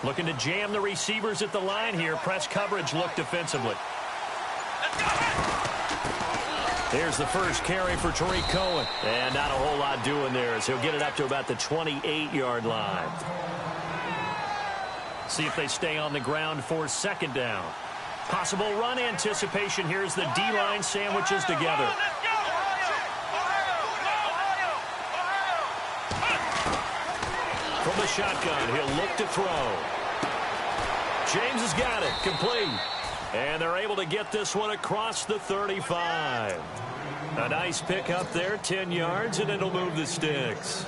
Looking to jam the receivers at the line here. Press coverage look defensively. Here's the first carry for Tariq Cohen. And not a whole lot doing there as he'll get it up to about the 28-yard line. See if they stay on the ground for second down. Possible run anticipation. Here's the D-line sandwiches together. From the shotgun, he'll look to throw. James has got it. Complete. And they're able to get this one across the 35. A nice pick up there, 10 yards, and it'll move the sticks.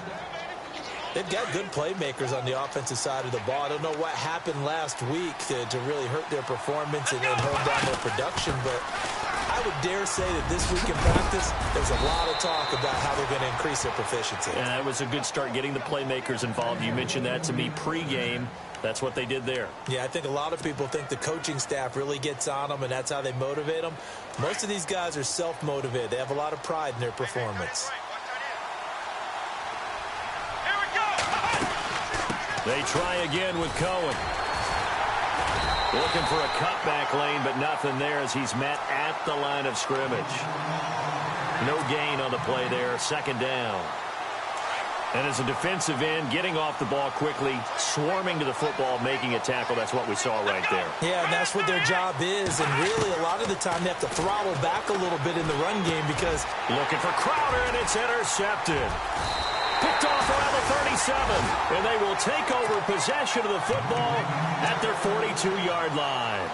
They've got good playmakers on the offensive side of the ball. I don't know what happened last week to really hurt their performance and hold down their production, but I would dare say that this week in practice, there's a lot of talk about how they're going to increase their proficiency. And that was a good start getting the playmakers involved. You mentioned that to me pregame. That's what they did there. Yeah, I think a lot of people think the coaching staff really gets on them, and that's how they motivate them. Most of these guys are self-motivated. They have a lot of pride in their performance. They try again with Cohen. Looking for a cutback lane, but nothing there as he's met at the line of scrimmage. No gain on the play there. Second down. And as a defensive end, getting off the ball quickly, swarming to the football, making a tackle. That's what we saw right there. Yeah, and that's what their job is. And really, a lot of the time, they have to throttle back a little bit in the run game because... Looking for Crowder, and it's intercepted. Picked off around the 37. And they will take over possession of the football at their 42-yard line.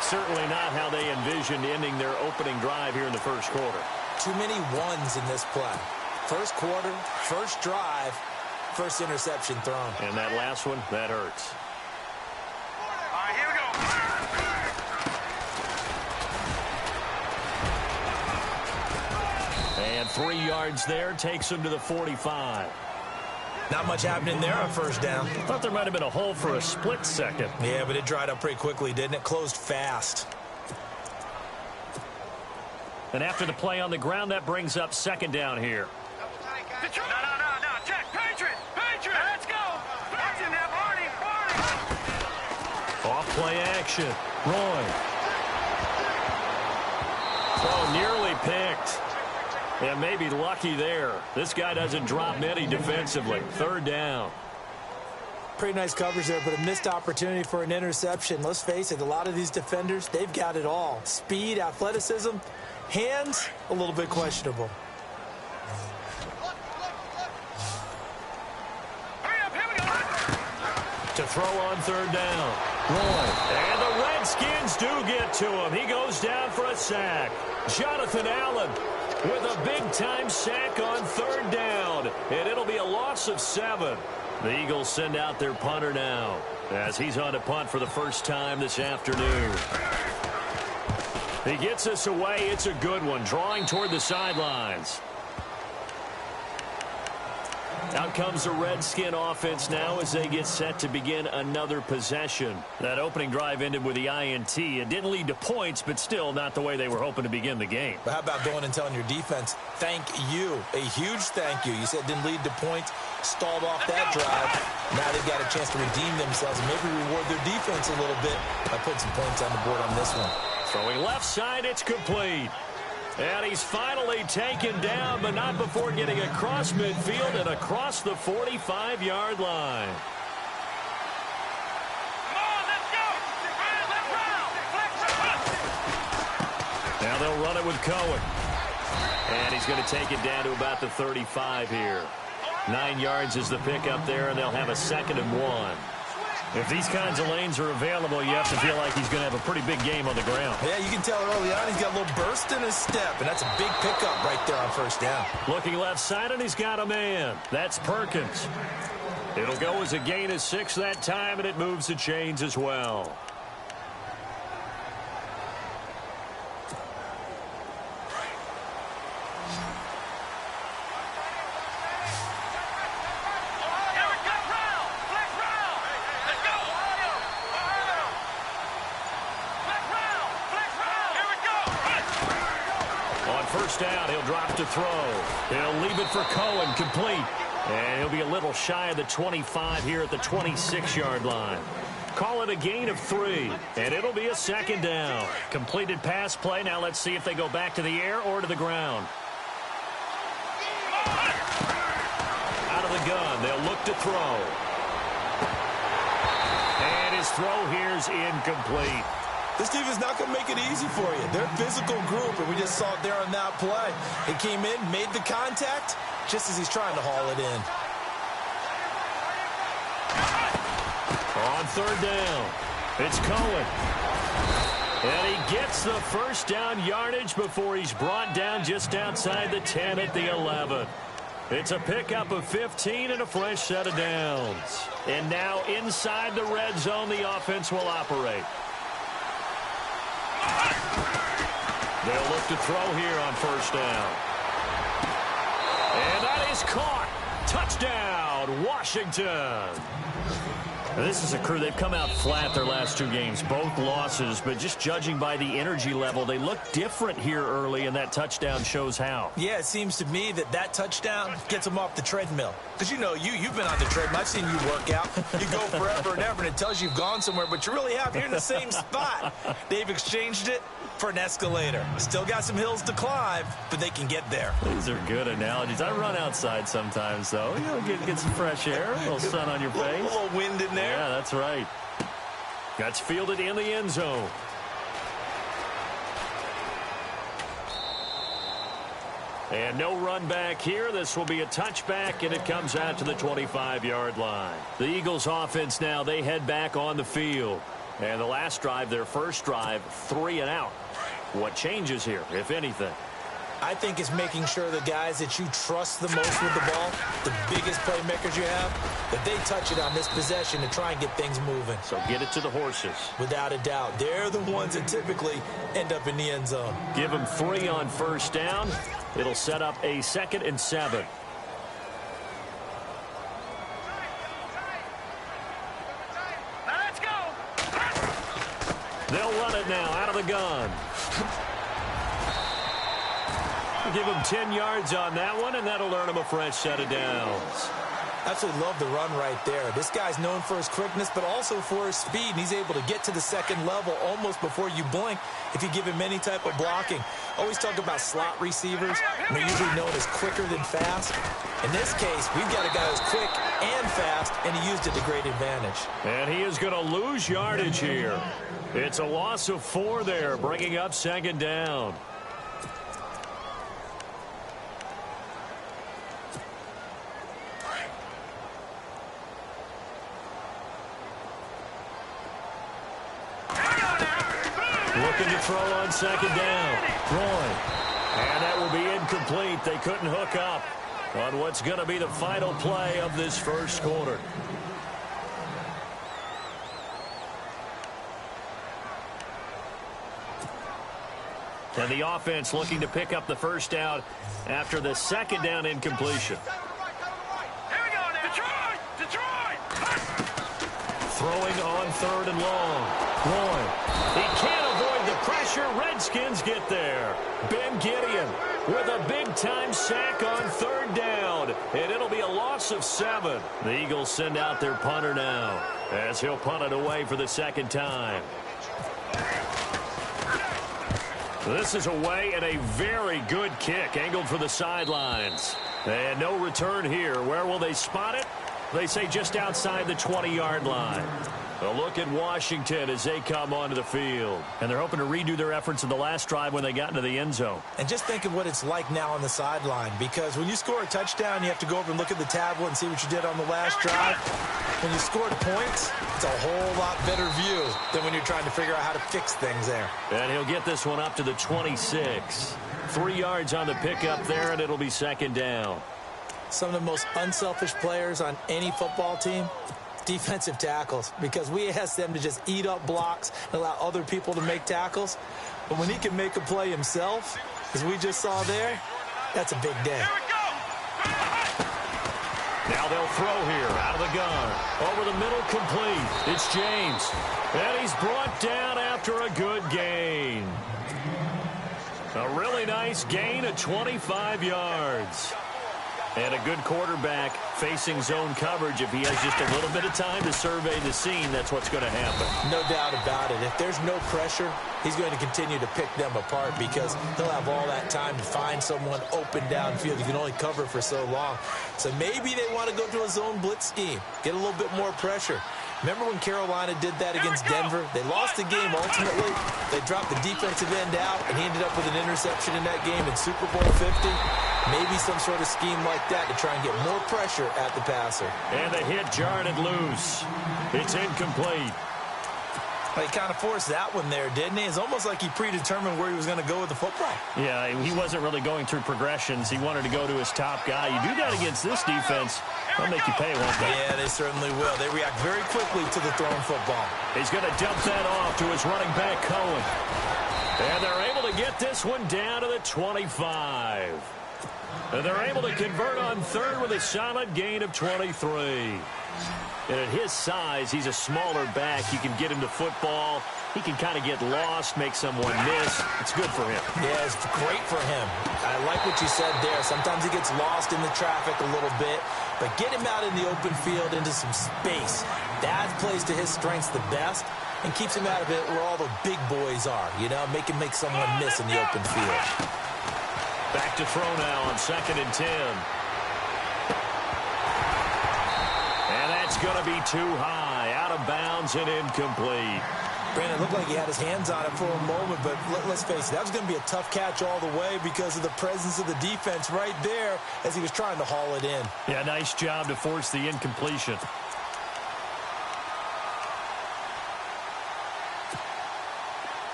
Certainly not how they envisioned ending their opening drive here in the first quarter. Too many ones in this play. First quarter, first drive, first interception thrown. And that last one, that hurts. All right, here we go. And 3 yards there, takes him to the 45. Not much happening there on first down. Thought there might have been a hole for a split second. Yeah, but it dried up pretty quickly, didn't it? Closed fast. And after the play on the ground, that brings up second down here. No. Check. Patriot. Let's go. That's in there, Barney. Off play action. Roy. Oh, nearly picked. Yeah, maybe lucky there. This guy doesn't drop many defensively. Third down. Pretty nice coverage there, but a missed opportunity for an interception. Let's face it, a lot of these defenders, they've got it all. Speed, athleticism, hands, a little bit questionable. To throw on third down. Roy. And the Redskins do get to him. He goes down for a sack. Jonathan Allen with a big-time sack on third down. And it'll be a loss of 7. The Eagles send out their punter now as he's on a punt for the first time this afternoon. He gets us away. It's a good one. Drawing toward the sidelines. Out comes the Redskin offense now as they get set to begin another possession. That opening drive ended with the INT. It didn't lead to points, but still not the way they were hoping to begin the game. But how about going and telling your defense, thank you, a huge thank you. You said it didn't lead to points, stalled off that drive. Now they've got a chance to redeem themselves and maybe reward their defense a little bit by putting some points on the board on this one. Throwing left side, it's complete. And he's finally taken down, but not before getting across midfield and across the 45-yard line. Come on, let's go. Now they'll run it with Cohen. And he's going to take it down to about the 35 here. 9 yards is the pickup there, and they'll have a 2nd and 1. If these kinds of lanes are available, you have to feel like he's going to have a pretty big game on the ground. Yeah, you can tell early on he's got a little burst in his step, and that's a big pickup right there on first down. Looking left side, and he's got a man. That's Perkins. It'll go as a gain of 6 that time, and it moves the chains as well. First down, he'll drop to throw. He'll leave it for Cohen, complete. And he'll be a little shy of the 25 here at the 26-yard line. Call it a gain of 3, and it'll be a second down. Completed pass play. Now let's see if they go back to the air or to the ground. Out of the gun, they'll look to throw. And his throw here's incomplete. This team is not going to make it easy for you. They're a physical group, and we just saw it there on that play. He came in, made the contact, just as he's trying to haul it in. On third down, it's Cohen. And he gets the first down yardage before he's brought down just outside the 10 at the 11. It's a pickup of 15 and a fresh set of downs. And now inside the red zone, the offense will operate. They'll look to throw here on first down. And that is caught. Touchdown, Washington. This is a crew, they've come out flat their last 2 games, both losses, but just judging by the energy level, they look different here early, and that touchdown shows how. Yeah, it seems to me that touchdown gets them off the treadmill. Because, you know, you've been on the treadmill. I've seen you work out. You go forever and ever, and it tells you you've gone somewhere, but you really have. You're in the same spot. They've exchanged it for an escalator. Still got some hills to climb, but they can get there. These are good analogies. I run outside sometimes, though. You know, get some fresh air, a little sun on your face. A little wind in there. Yeah, that's right. That's fielded in the end zone. And no run back here. This will be a touchback, and it comes out to the 25-yard line. The Eagles offense now, they head back on the field. And the last drive, their first drive, 3 and out. What changes here, if anything? I think it's making sure the guys that you trust the most with the ball, the biggest playmakers you have, that they touch it on this possession to try and get things moving. So get it to the horses. Without a doubt. They're the ones that typically end up in the end zone. Give them 3 on first down. It'll set up a 2nd and 7. Let's go. They'll run it now out of the gun. Give him 10 yards on that one, and that'll earn him a fresh set of downs. Absolutely love the run right there. This guy's known for his quickness, but also for his speed, and he's able to get to the second level almost before you blink if you give him any type of blocking. Always talk about slot receivers, and they're usually known as quicker than fast. In this case, we've got a guy who's quick and fast, and he used it to great advantage. And he is going to lose yardage here. It's a loss of 4 there, bringing up 2nd down. Looking to throw on 2nd down. Throwing. And that will be incomplete. They couldn't hook up on what's going to be the final play of this first quarter. And the offense looking to pick up the first down after the 2nd down incompletion. Here we go now. Detroit! Throwing on 3rd and long. Roy. He can't avoid the pressure. Redskins get there. Ben Gideon with a big-time sack on 3rd down. And it'll be a loss of 7. The Eagles send out their punter now as he'll punt it away for the 2nd time. This is away and a very good kick angled for the sidelines. And no return here. Where will they spot it? They say just outside the 20-yard line. A look at Washington as they come onto the field. And they're hoping to redo their efforts in the last drive when they got into the end zone. And just think of what it's like now on the sideline, because when you score a touchdown, you have to go over and look at the tablet and see what you did on the last drive. When you scored points, it's a whole lot better view than when you're trying to figure out how to fix things there. And he'll get this one up to the 26. 3 yards on the pickup there, and it'll be 2nd down. Some of the most unselfish players on any football team, defensive tackles, because we ask them to just eat up blocks and allow other people to make tackles. But when he can make a play himself, as we just saw there, that's a big day. Now they'll throw here out of the gun. Over the middle, complete. It's James. And he's brought down after a good gain. A really nice gain of 25 yards. And a good quarterback facing zone coverage. If he has just a little bit of time to survey the scene, that's what's going to happen. No doubt about it. If there's no pressure, he's going to continue to pick them apart because he'll have all that time to find someone open downfield. You can only cover for so long. So maybe they want to go to a zone blitz scheme, get a little bit more pressure. Remember when Carolina did that against Denver? They lost the game ultimately. They dropped the defensive end out, and he ended up with an interception in that game in Super Bowl 50. Maybe some sort of scheme like that to try and get more pressure at the passer. And the hit jarred it loose. It's incomplete. He kind of forced that one there, didn't he? It's almost like he predetermined where he was going to go with the football. Yeah, he wasn't really going through progressions. He wanted to go to his top guy. You do that against this defense, they'll make you pay, won't they? Yeah, they certainly will. They react very quickly to the thrown football. He's going to dump that off to his running back, Cohen. And they're able to get this one down to the 25. And they're able to convert on third with a solid gain of 23. And at his size, he's a smaller back. You can get him to football. He can kind of get lost, make someone miss. It's good for him. Yeah, it's great for him. I like what you said there. Sometimes he gets lost in the traffic a little bit, but get him out in the open field into some space. That plays to his strengths the best and keeps him out of it where all the big boys are. You know, make him make someone miss in the open field. Back to throw now on 2nd and 10. And that's going to be too high, out of bounds and incomplete. Brandon, it looked like he had his hands on it for a moment, but let's face it, that was going to be a tough catch all the way because of the presence of the defense right there as he was trying to haul it in. Yeah, nice job to force the incompletion.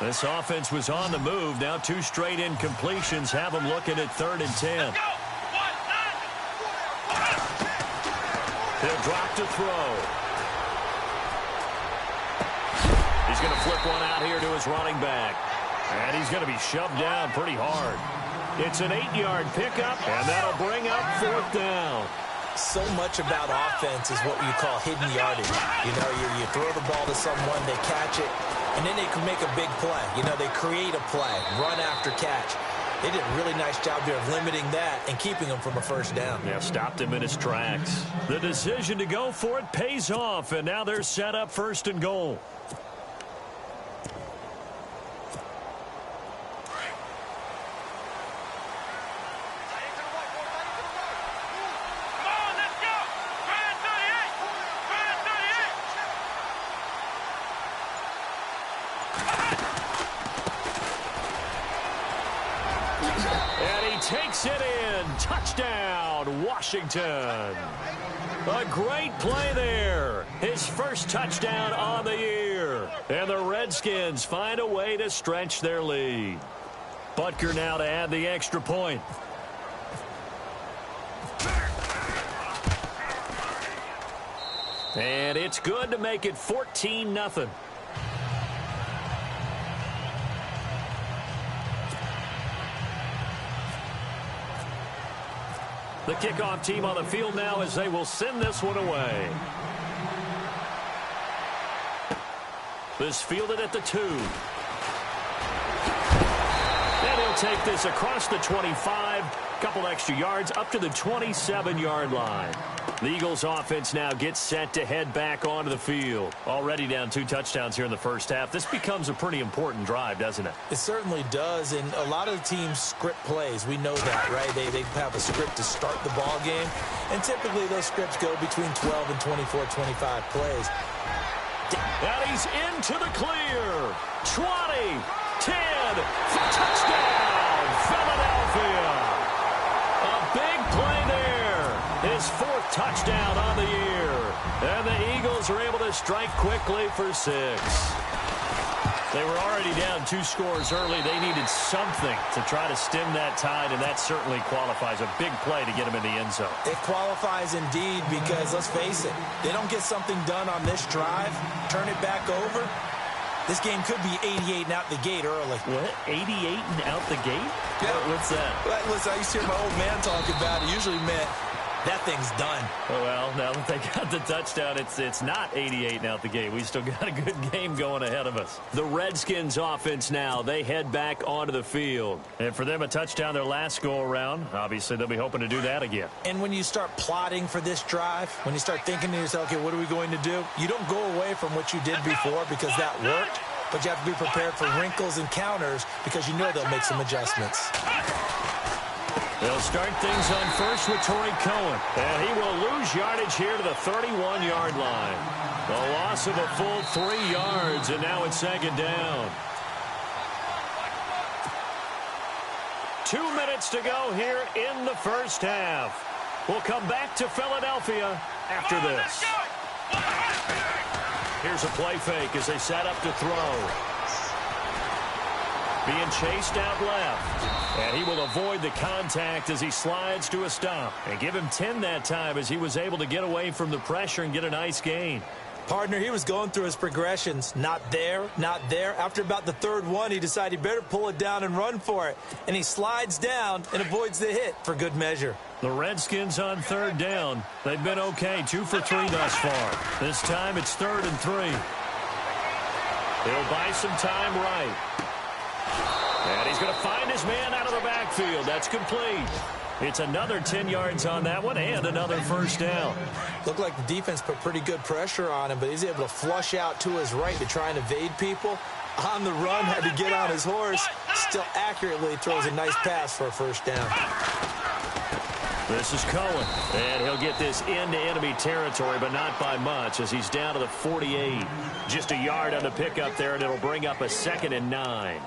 This offense was on the move. Now 2 straight incompletions have them looking at 3rd and 10. He'll drop to throw. He's going to flip one out here to his running back. And he's going to be shoved down pretty hard. It's an 8-yard pickup, and that'll bring up 4th down. So much about offense is what you call hidden yardage. You know, you throw the ball to someone, they catch it, and then they can make a big play. You know, they create a play, run after catch. They did a really nice job there of limiting that and keeping him from a 1st down. Yeah, stopped him in his tracks. The decision to go for it pays off, and now they're set up 1st and goal. Takes it in. Touchdown, Washington. A great play there. His first touchdown on the year. And the Redskins find a way to stretch their lead. Butker now to add the extra point. And it's good to make it 14-0. The kickoff team on the field now as they will send this one away. This fielded at the 2. And he'll take this across the 25. Couple extra yards up to the 27-yard line. The Eagles offense now gets set to head back onto the field. Already down 2 touchdowns here in the first half. This becomes a pretty important drive, doesn't it? It certainly does, and a lot of the teams script plays. We know that, right? They have a script to start the ball game, and typically those scripts go between 12 and 24, 25 plays. And he's into the clear. 20, 10, for touchdown, Philadelphia. A big play there. His 4th touchdown on the year. And the Eagles are able to strike quickly for 6. They were already down 2 scores early. They needed something to try to stem that tide, and that certainly qualifies. A big play to get them in the end zone. It qualifies indeed because, let's face it, they don't get something done on this drive, turn it back over, this game could be 88 and out the gate early. What? 88 and out the gate? Yeah. What's that? Listen, I used to hear my old man talk about it. Usually meant that thing's done. Well, now that they got the touchdown, it's not 88 now at the game. We still got a good game going ahead of us. The Redskins offense now, they head back onto the field. And for them, a touchdown their last go-around. Obviously, they'll be hoping to do that again. And when you start plotting for this drive, when you start thinking to yourself, okay, what are we going to do? You don't go away from what you did before because that worked, but you have to be prepared for wrinkles and counters because you know they'll make some adjustments. They'll start things on first with Torrey Cohen. And he will lose yardage here to the 31-yard line. A loss of a full 3 yards, and now it's second down. 2 minutes to go here in the first half. We'll come back to Philadelphia after this. Here's a play fake as they set up to throw. Being chased out left. And he will avoid the contact as he slides to a stop. And give him 10 that time as he was able to get away from the pressure and get a nice gain. Partner, he was going through his progressions. Not there, not there. After about the third one, he decided he better pull it down and run for it. And he slides down and avoids the hit for good measure. The Redskins on third down. They've been okay, 2 for 3 thus far. This time it's 3rd and 3. He'll buy some time right. And he's going to find his man out of the backfield. That's complete. It's another 10 yards on that one and another first down. Looked like the defense put pretty good pressure on him, but he's able to flush out to his right to try and evade people. On the run, had to get on his horse. Still accurately throws a nice pass for a first down. This is Cohen, and he'll get this into enemy territory, but not by much as he's down to the 48. Just a yard on the pickup there, and it'll bring up a 2nd and 9.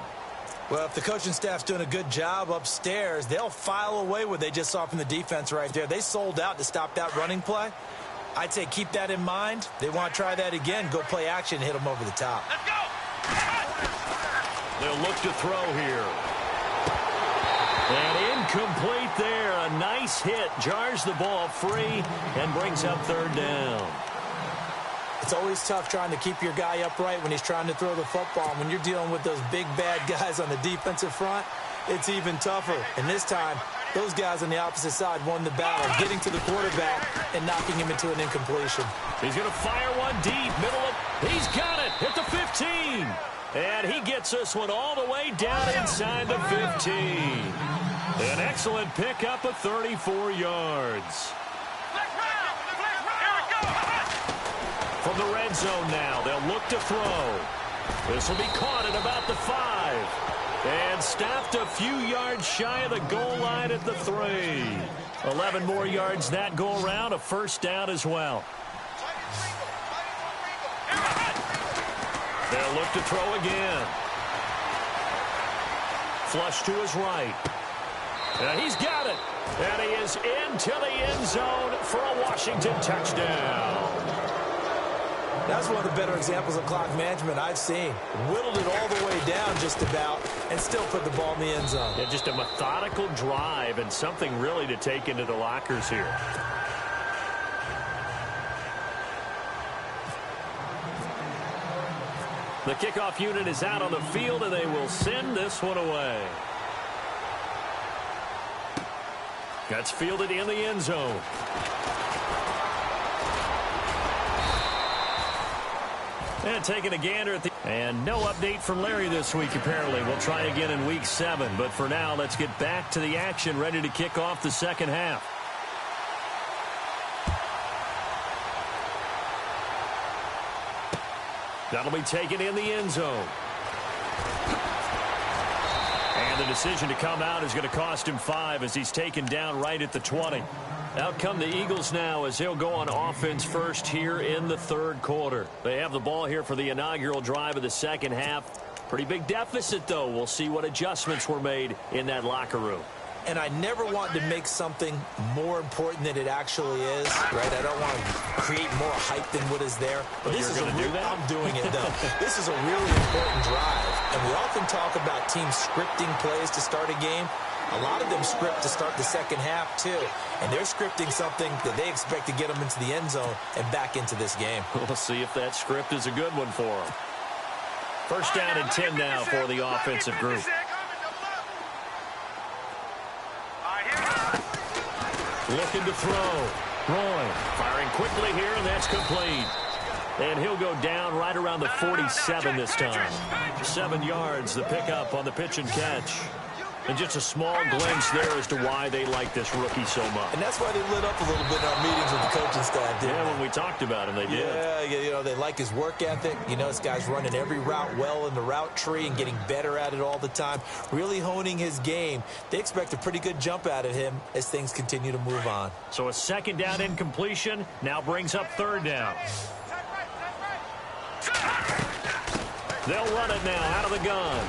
Well, if the coaching staff's doing a good job upstairs, they'll file away what they just saw from the defense right there. They sold out to stop that running play. I'd say keep that in mind. They want to try that again. Go play action and hit them over the top. Let's go! They'll look to throw here. And incomplete there. A nice hit. Jars the ball free and brings up 3rd down. It's always tough trying to keep your guy upright when he's trying to throw the football. When you're dealing with those big, bad guys on the defensive front, it's even tougher. And this time, those guys on the opposite side won the battle, getting to the quarterback and knocking him into an incompletion. He's going to fire one deep, middle of... He's got it at the 15. And he gets this one all the way down inside the 15. An excellent pickup of 34 yards. From the red zone now, they'll look to throw. This will be caught at about the 5. And stopped a few yards shy of the goal line at the 3. 11 more yards that go around, a first down as well. They'll look to throw again. Flush to his right. And he's got it. And he is into the end zone for a Washington touchdown. That's one of the better examples of clock management I've seen. Whittled it all the way down just about and still put the ball in the end zone. Yeah, just a methodical drive and something really to take into the lockers here. The kickoff unit is out on the field, and they will send this one away. That's fielded in the end zone. And taking a gander at the... And no update from Larry this week, apparently. We'll try again in Week 7. But for now, let's get back to the action, ready to kick off the second half. That'll be taken in the end zone. And the decision to come out is going to cost him 5 as he's taken down right at the 20. Out come the Eagles now as they'll go on offense first here in the 3rd quarter. They have the ball here for the inaugural drive of the second half. Pretty big deficit, though. We'll see what adjustments were made in that locker room. And I never want to make something more important than it actually is, right? I don't want to create more hype than what is there. But this is going to do that? I'm doing it, though. This is a really important drive. And we often talk about teams scripting plays to start a game. A lot of them script to start the second half, too. And they're scripting something that they expect to get them into the end zone and back into this game. We'll see if that script is a good one for them. First down and 10 now for the offensive group. Looking to throw. Roy firing quickly here, and that's complete. And he'll go down right around the 47 this time. 7 yards, the pickup on the pitch and catch. And just a small glimpse there as to why they like this rookie so much. And that's why they lit up a little bit in our meetings with the coaching staff, didn't they? When we talked about him, they did. Yeah, you know, they like his work ethic. You know, this guy's running every route well in the route tree and getting better at it all the time, really honing his game. They expect a pretty good jump out of him as things continue to move on. So a second down incompletion now brings up third down. They'll run it now out of the gun.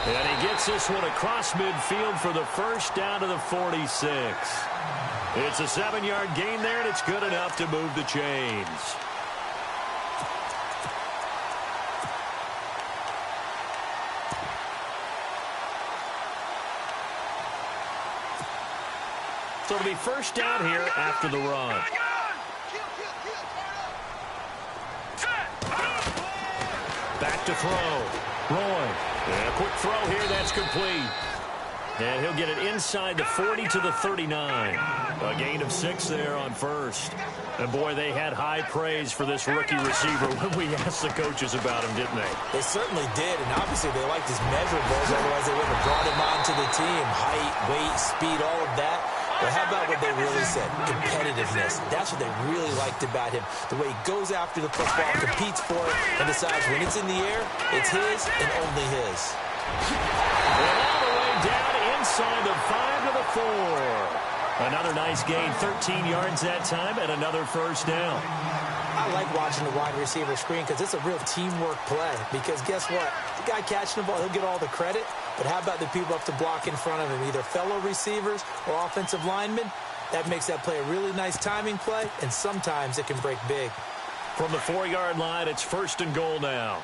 And he gets this one across midfield for the first down to the 46. It's a 7-yard gain there, and it's good enough to move the chains. So it'll be first down here after the run. Back to throw. Roy. And a quick throw here. That's complete. And he'll get it inside the 40 to the 39. A gain of 6 there on first. And, boy, they had high praise for this rookie receiver when we asked the coaches about him, didn't they? They certainly did, and obviously they liked his measurables. Otherwise, they wouldn't have brought him onto the team. Height, weight, speed, all of that. But how about what they really said? Competitiveness. That's what they really liked about him. The way he goes after the football, competes for it, and decides when it's in the air, it's his and only his. And all the way down inside the 5 to the 4. Another nice gain, 13 yards that time, and another first down. I like watching the wide receiver screen because it's a real teamwork play. Because guess what? The guy catching the ball, he'll get all the credit. But how about the people up to block in front of him, either fellow receivers or offensive linemen? That makes that play a really nice timing play, and sometimes it can break big. From the 4-yard line, it's first and goal now.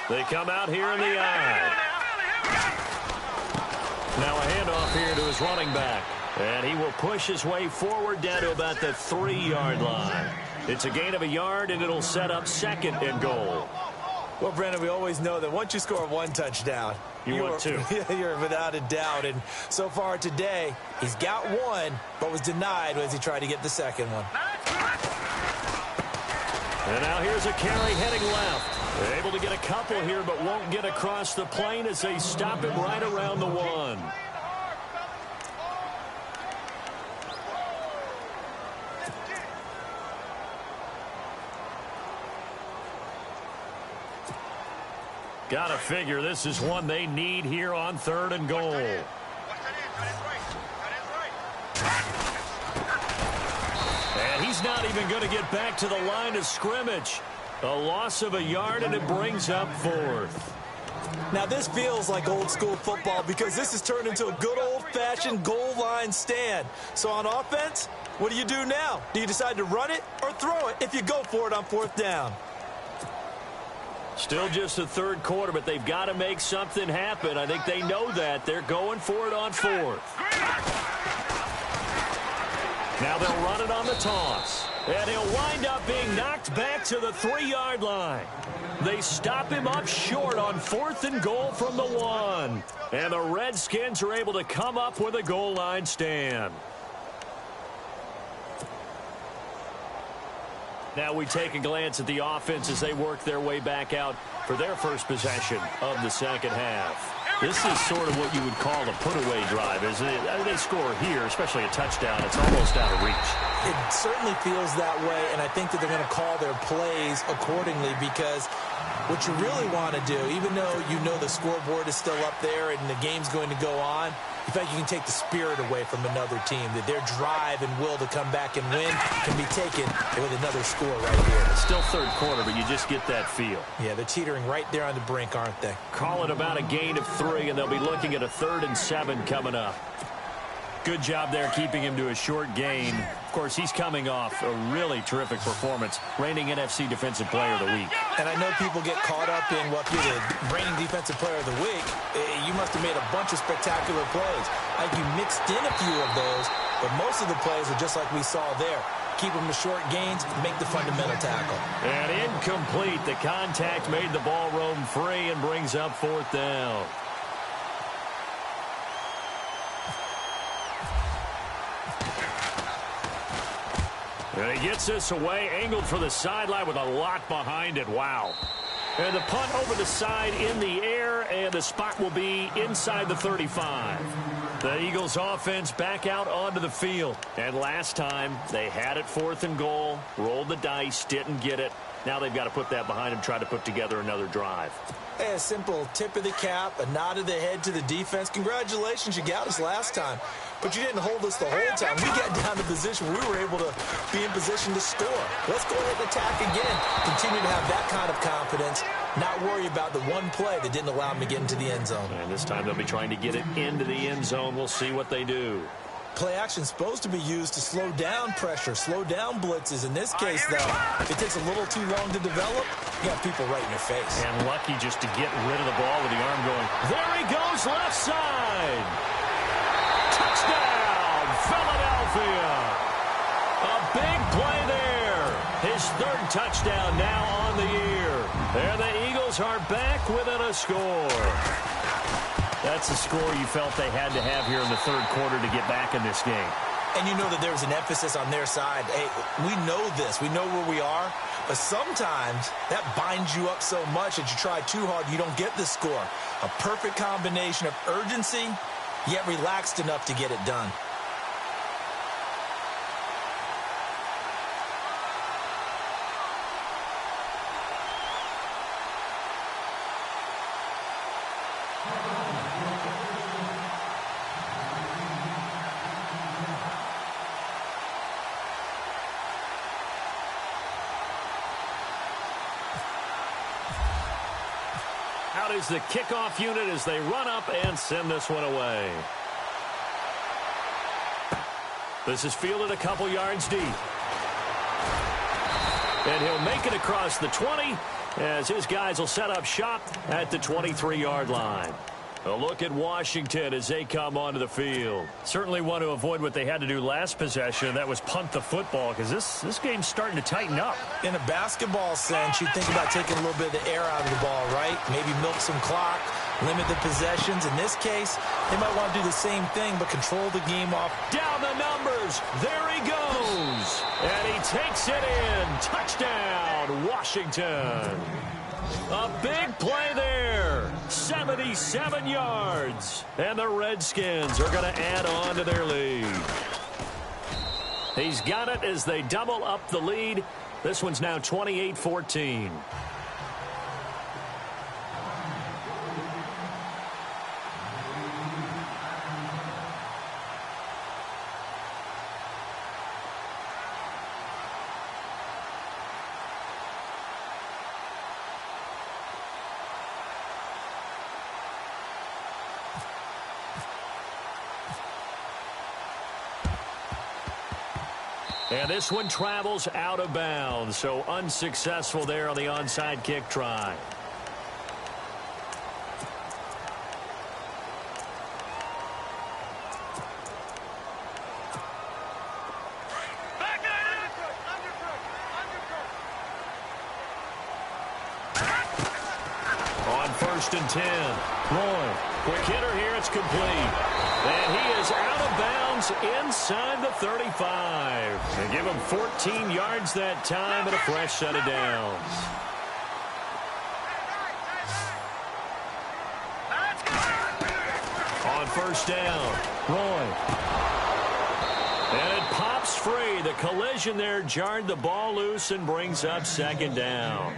They come out here in the eye. Now a handoff here to his running back. And he will push his way forward down to about the 3-yard line. It's a gain of 1 yard, and it'll set up second and goal. Well, Brandon, we always know that once you score 1 touchdown, want 2. You're without a doubt. And so far today, he's got 1, but was denied as he tried to get the second one. And now here's a carry heading left. They're able to get a couple here, but won't get across the plane as they stop him right around the 1. Got to figure this is one they need here on 3rd and goal. And he's not even going to get back to the line of scrimmage. A loss of 1 yard, and it brings up 4th. Now, this feels like old school football because this has turned into a good old-fashioned goal line stand. So on offense, what do you do now? Do you decide to run it or throw it if you go for it on 4th down? Still just the 3rd quarter, but they've got to make something happen. I think they know that. They're going for it on 4th. Now they'll run it on the toss. And he'll wind up being knocked back to the 3-yard line. They stop him up short on 4th and goal from the 1. And the Redskins are able to come up with a goal line stand. Now we take a glance at the offense as they work their way back out for their first possession of the second half. This is sort of what you would call a put-away drive, isn't it? They score here, especially a touchdown. It's almost out of reach. It certainly feels that way, and I think that they're going to call their plays accordingly because what you really want to do, even though you know the scoreboard is still up there and the game's going to go on, in fact, you can take the spirit away from another team, that their drive and will to come back and win can be taken with another score right here. It's still 3rd quarter, but you just get that feel. Yeah, they're teetering right there on the brink, aren't they? Call it about a gain of 3, and they'll be looking at a 3rd and 7 coming up. Good job there keeping him to a short gain. Of course, he's coming off a really terrific performance, reigning NFC Defensive Player of the Week. And I know people get caught up in, well, if you're the reigning Defensive Player of the Week, you must have made a bunch of spectacular plays. Like you mixed in a few of those, but most of the plays are just like we saw there. Keep them to short gains, make the fundamental tackle. And incomplete. The contact made the ball roam free and brings up 4th down. And he gets this away, angled for the sideline with a lot behind it. Wow. And the punt over the side in the air, and the spot will be inside the 35. The Eagles offense back out onto the field. And last time, they had it 4th and goal, rolled the dice, didn't get it. Now they've got to put that behind them, try to put together another drive. Hey, a simple tip of the cap, a nod of the head to the defense. Congratulations, you got us last time. But you didn't hold us the whole time. We got down to position where we were able to be in position to score. Let's go ahead and attack again. Continue to have that kind of confidence. Not worry about the one play that didn't allow them to get into the end zone. And this time they'll be trying to get it into the end zone. We'll see what they do. Play action is supposed to be used to slow down pressure, slow down blitzes. In this case, though, if it takes a little too long to develop, you got people right in your face. And lucky just to get rid of the ball with the arm going. There he goes, left side. Touchdown, Philadelphia. A big play there. His 3rd touchdown now on the year. And the Eagles are back within a score. That's a score you felt they had to have here in the 3rd quarter to get back in this game. And you know that there was an emphasis on their side. Hey, we know this. We know where we are. But sometimes that binds you up so much that you try too hard, you don't get the score. A perfect combination of urgency, yet relaxed enough to get it done. Out is the kickoff unit as they run up and send this one away. This is fielded a couple yards deep. And he'll make it across the 20 as his guys will set up shop at the 23-yard line. A look at Washington as they come onto the field. Certainly want to avoid what they had to do last possession. That was punt the football, because this game's starting to tighten up. In a basketball sense, you think about taking a little bit of the air out of the ball, right? Maybe milk some clock, limit the possessions. In this case, they might want to do the same thing, but control the game off. Down the numbers. There he goes. And he takes it in. Touchdown, Washington. A big play there. 77 yards. And the Redskins are going to add on to their lead. He's got it as they double up the lead. This one's now 28-14. And this one travels out of bounds, so unsuccessful there on the onside kick try. On 1st and 10, Roy, quick hitter here, it's complete. And he is out of bounds inside the 35. They give him 14 yards that time and a fresh set of downs. On 1st down, Roy. And it pops free. The collision there jarred the ball loose and brings up 2nd down.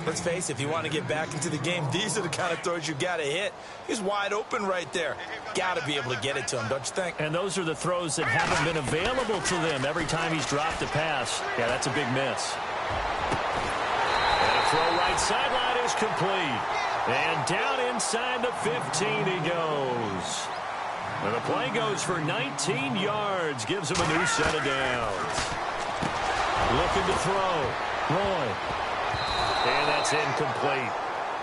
Let's face it, if you want to get back into the game, these are the kind of throws you got to hit. He's wide open right there. Got to be able to get it to him, don't you think? And those are the throws that haven't been available to them every time he's dropped a pass. Yeah, that's a big miss. And a throw right sideline is complete. And down inside the 15 he goes. And the play goes for 19 yards. Gives him a new set of downs. Looking to throw. Roy. And that's incomplete.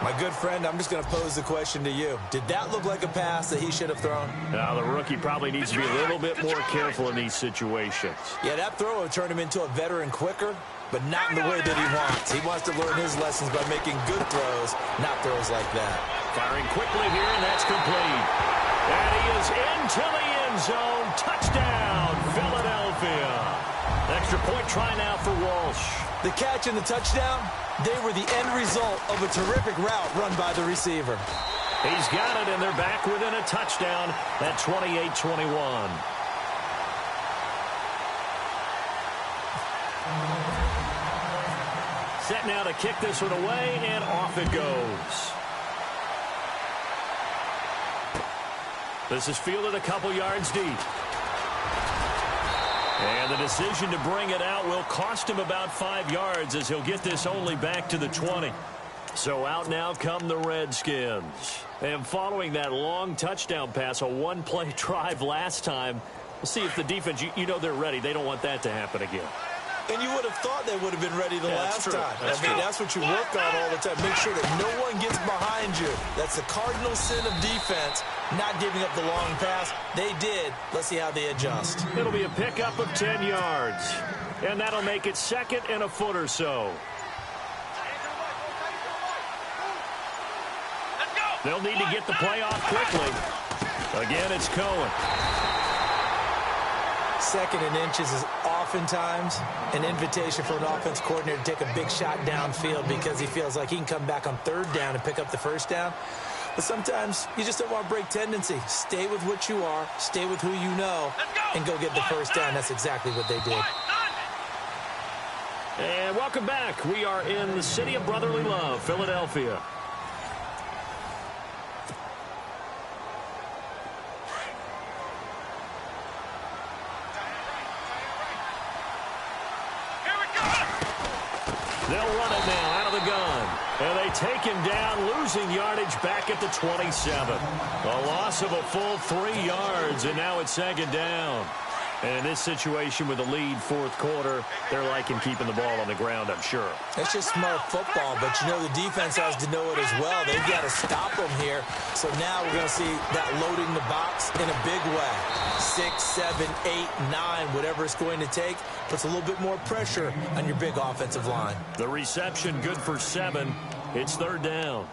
My good friend, I'm just going to pose the question to you. Did that look like a pass that he should have thrown? Now, the rookie probably needs to be a little bit more careful in these situations. Yeah, that throw will turn him into a veteran quicker, but not in the way that he wants. He wants to learn his lessons by making good throws, not throws like that. Firing quickly here, and that's complete. And he is into the end zone. Touchdown, Philadelphia. Extra extra point try now for Walsh. The catch and the touchdown, they were the end result of a terrific route run by the receiver. He's got it, and they're back within a touchdown at 28-21. Set now to kick this one away, and off it goes. This is fielded a couple yards deep. And the decision to bring it out will cost him about 5 yards as he'll get this only back to the 20. So out now come the Redskins. And following that long touchdown pass, a one-play drive last time, we'll see if the defense, you know they're ready. They don't want that to happen again. And you would have thought they would have been ready the last time. That's what you work on all the time. Make sure that no one gets behind you. That's the cardinal sin of defense, not giving up the long pass. They did. Let's see how they adjust. It'll be a pickup of 10 yards. And that'll make it second and a foot or so. They'll need to get the play off quickly. Again, it's Cohen. Second and inches is oftentimes an invitation for an offense coordinator to take a big shot downfield because he feels like he can come back on third down and pick up the first down. But sometimes you just don't want to break tendency. Stay with what you are, stay with who you know, and go get the first down. That's exactly what they did. And welcome back. We are in the city of brotherly love, Philadelphia. They'll run it now out of the gun. And they take him down, losing yardage back at the 27. A loss of a full 3 yards, and now it's second down. And in this situation with the lead fourth quarter, they're liking keeping the ball on the ground, I'm sure. That's just smart football, but you know the defense has to know it as well. They've got to stop them here. So now we're going to see that loading the box in a big way. 6, 7, 8, 9, whatever it's going to take, puts a little bit more pressure on your big offensive line. The reception good for 7. It's third down.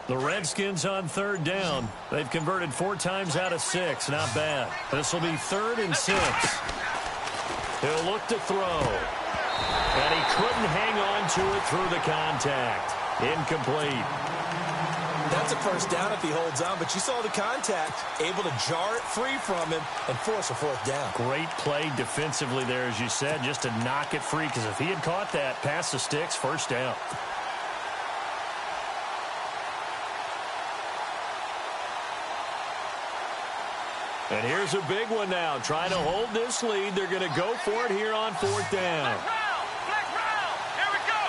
The Redskins on third down. They've converted 4 times out of 6. Not bad. This will be 3rd and 6. He'll look to throw. And he couldn't hang on to it through the contact. Incomplete. That's a first down if he holds on, but you saw the contact. Able to jar it free from him and force a fourth down. Great play defensively there, as you said, just to knock it free, because if he had caught that, past the sticks, first down. And here's a big one now. Trying to hold this lead. They're going to go for it here on fourth down. Here we go.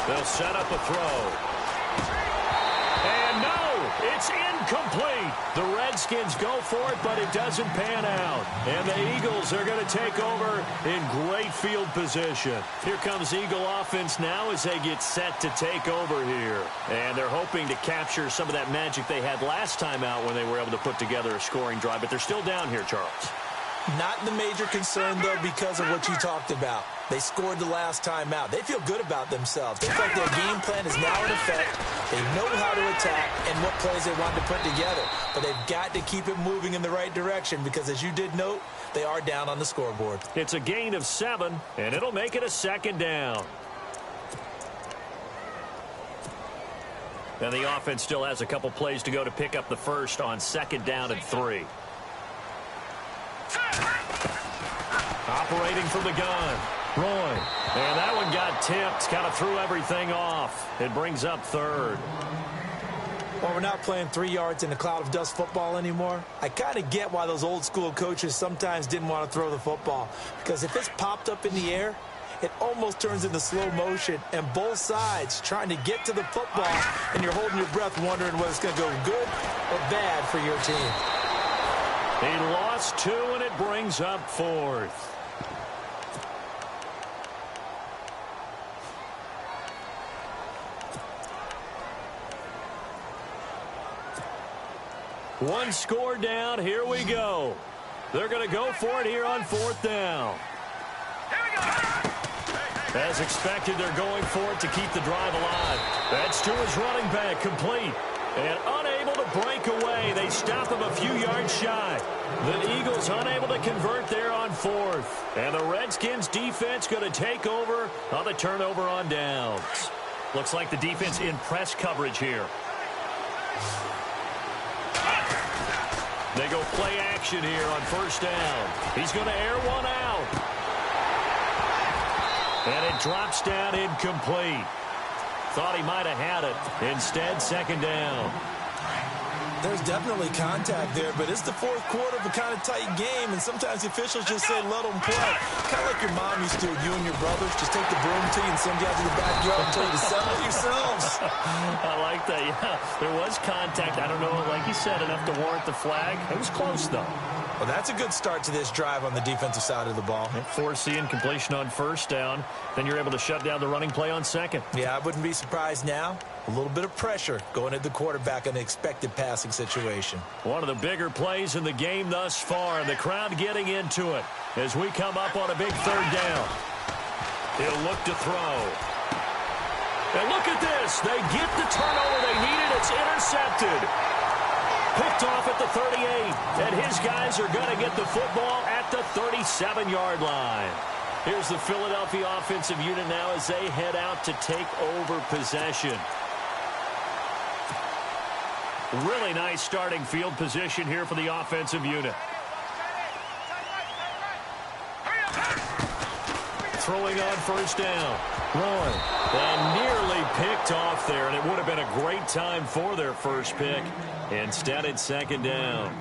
They'll set up a throw. And no, it's incomplete. The Redskins go for it, but it doesn't pan out. And the Eagles are going to take over in great field position. Here comes Eagle offense now as they get set to take over here. And they're hoping to capture some of that magic they had last time out when they were able to put together a scoring drive. But they're still down here, Charles. Not the major concern, though, because of what you talked about. They scored the last time out. They feel good about themselves. They feel like their game plan is now in effect. They know how to attack and what plays they want to put together. But they've got to keep it moving in the right direction because, as you did note, they are down on the scoreboard. It's a gain of 7, and it'll make it a second down. And the offense still has a couple plays to go to pick up the first on second down and 3. Operating from the gun, Roy. And that one got tipped, kind of threw everything off. It brings up third. Well, we're not playing 3 yards in a cloud of dust football anymore. I kind of get why those old school coaches sometimes didn't want to throw the football. Because if it's popped up in the air, it almost turns into slow motion. And both sides trying to get to the football, and you're holding your breath wondering whether it's going to go good or bad for your team. He lost 2, and it brings up 4th. One score down. Here we go. They're going to go for it here on fourth down. Here we go. As expected, they're going for it to keep the drive alive. That's to his running back, complete. And unable to breakaway. They stop him a few yards shy. The Eagles unable to convert there on fourth. And the Redskins defense going to take over on the turnover on downs. Looks like the defense in press coverage here. They go play action here on first down. He's going to air one out. And it drops down incomplete. Thought he might have had it. Instead, second down. There's definitely contact there, but it's the fourth quarter of a kind of tight game, and sometimes the officials just say, let them play. Kind of like your mom used to, you and your brothers, just take the broom to you and send you out to the backyard and tell you to settle yourselves. I like that, yeah. There was contact. I don't know, like you said, enough to warrant the flag. It was close, though. Well, that's a good start to this drive on the defensive side of the ball. Foreseeing completion on first down. Then you're able to shut down the running play on second. Yeah, I wouldn't be surprised now. A little bit of pressure going at the quarterback in an expected passing situation. One of the bigger plays in the game thus far, and the crowd getting into it as we come up on a big third down. He'll look to throw. And look at this. They get the turnover they needed. It's intercepted. Picked off at the 38, and his guys are going to get the football at the 37-yard line. Here's the Philadelphia offensive unit now as they head out to take over possession. Really nice starting field position here for the offensive unit. Throwing on first down. Roy. And nearly picked off there, and it would have been a great time for their first pick. Instead, it's second down.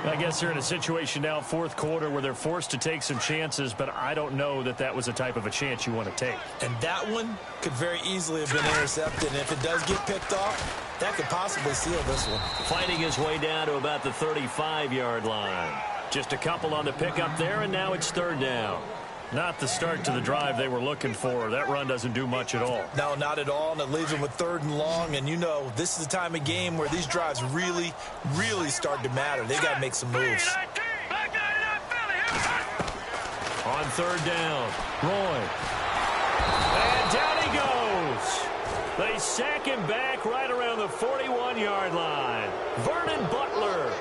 I guess they're in a situation now, fourth quarter, where they're forced to take some chances, but I don't know that that was the type of a chance you want to take. And that one could very easily have been intercepted, and if it does get picked off, that could possibly seal this one. Fighting his way down to about the 35-yard line. Just a couple on the pickup there, and now it's third down. Not the start to the drive they were looking for. That run doesn't do much at all. No, not at all, and it leaves them with third and long. And, you know, this is the time of game where these drives really, really start to matter. They got to make some moves. On third down, Roy. And down he goes. They sack him back right around the 41-yard line. Vernon Butler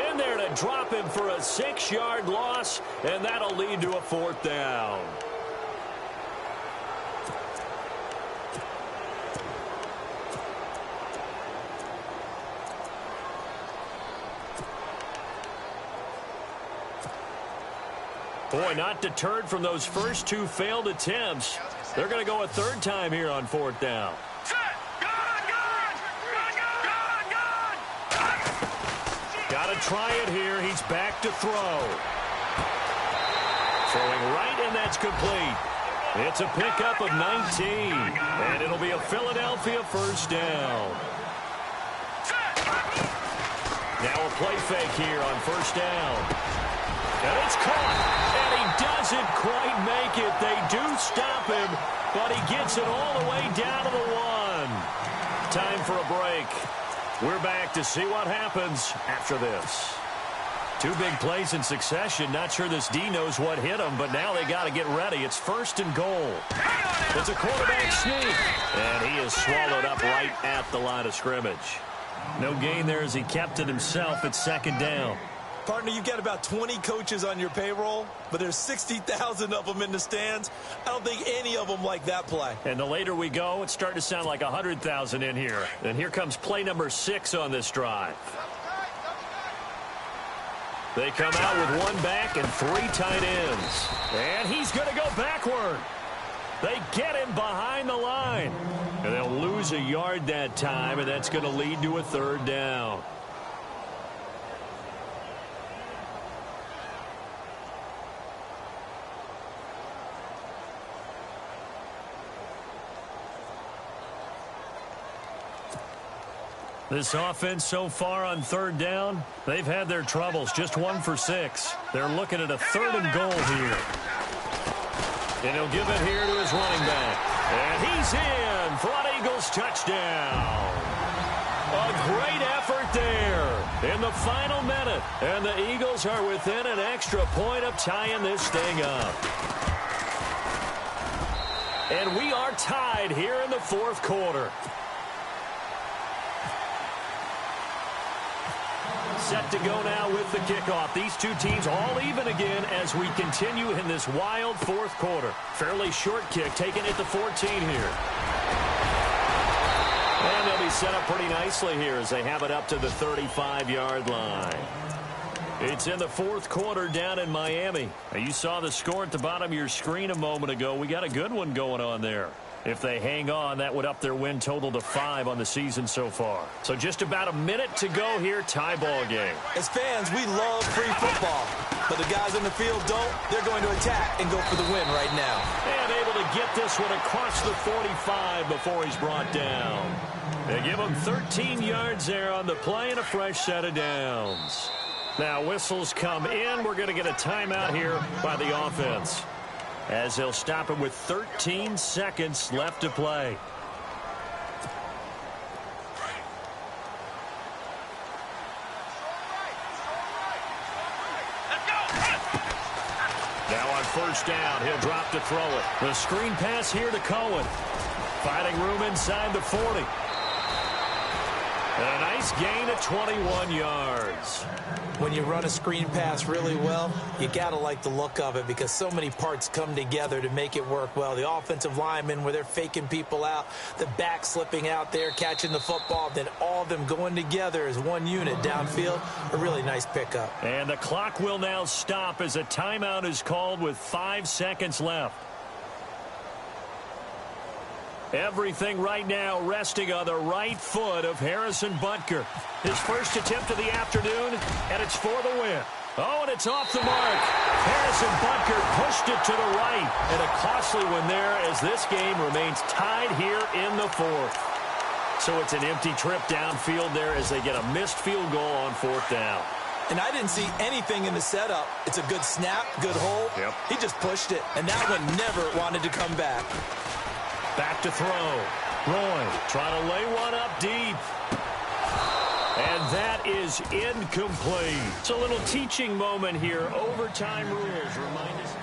in there to drop him for a 6-yard loss, and that'll lead to a fourth down. Boy, not deterred from those first two failed attempts. They're going to go a third time here on fourth down. Got to try it here. He's back to throw. Throwing right, and that's complete. It's a pickup of 19, and it'll be a Philadelphia first down. Now a play fake here on first down. And it's caught, and he doesn't quite make it. They do stop him, but he gets it all the way down to the 1. Time for a break. We're back to see what happens after this. Two big plays in succession. Not sure this D knows what hit him, but now they got to get ready. It's first and goal. It's a quarterback sneak, and he is swallowed up right at the line of scrimmage. No gain there as he kept it himself at second down. Partner, you've got about 20 coaches on your payroll, but there's 60,000 of them in the stands. I don't think any of them like that play. And the later we go, it's starting to sound like 100,000 in here. And here comes play number 6 on this drive. They come out with one back and 3 tight ends. And he's going to go backward. They get him behind the line. And they'll lose a yard that time, and that's going to lead to a third down. This offense so far on third down, they've had their troubles. Just 1 for 6. They're looking at a third and goal here. And he'll give it here to his running back. And he's in for an Eagles touchdown. A great effort there in the final minute. And the Eagles are within an extra point of tying this thing up. And we are tied here in the fourth quarter. set to go now with the kickoff. These two teams all even again as we continue in this wild fourth quarter. Fairly short kick taken at the 14 here. And they'll be set up pretty nicely here as they have it up to the 35-yard line. It's in the fourth quarter down in Miami. Now, you saw the score at the bottom of your screen a moment ago. We got a good one going on there. If they hang on, that would up their win total to 5 on the season so far. So just about a minute to go here, tie ball game. As fans, we love free football. But the guys on the field don't. They're going to attack and go for the win right now. And able to get this one across the 45 before he's brought down. They give him 13 yards there on the play and a fresh set of downs. Now whistles come in. We're going to get a timeout here by the offense, as they'll stop it with 13 seconds left to play. Now on first down, he'll drop to throw it. The screen pass here to Cohen. Finding room inside the 40. And a nice gain of 21 yards. When you run a screen pass really well, you got to like the look of it because so many parts come together to make it work well. The offensive linemen, where they're faking people out, the back slipping out there, catching the football, then all of them going together as one unit downfield. A really nice pickup. And the clock will now stop as a timeout is called with 5 seconds left. Everything right now resting on the right foot of Harrison Butker. His first attempt of the afternoon, and it's for the win. Oh, and it's off the mark. Harrison Butker pushed it to the right, and a costly one there as this game remains tied here in the fourth. So it's an empty trip downfield there as they get a missed field goal on fourth down. And I didn't see anything in the setup. It's a good snap, good hold. Yep. He just pushed it, and that one never wanted to come back. Back to throw. Roy trying to lay one up deep. And that is incomplete. It's a little teaching moment here. Overtime rules remind us.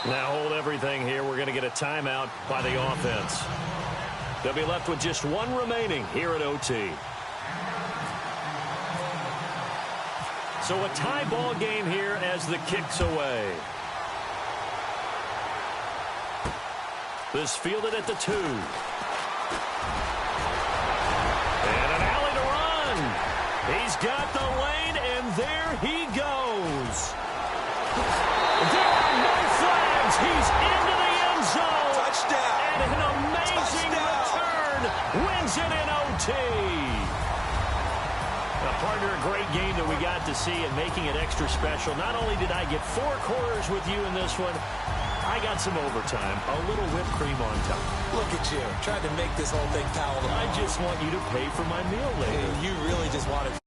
Now hold everything here. We're going to get a timeout by the offense. They'll be left with just one remaining here at OT. So a tie ball game here as the kick's away. This fielded at the 2. And an alley to run. He's got the lane, and there he goes. There are no flags. He's into the end zone. Touchdown. And an amazing return wins it in OT. Now, partner, a great game that we got to see and making it extra special. Not only did I get 4 quarters with you in this one, I got some overtime, a little whipped cream on top. Look at you, trying to make this whole thing palatable. I just want you to pay for my meal later. You really just want it.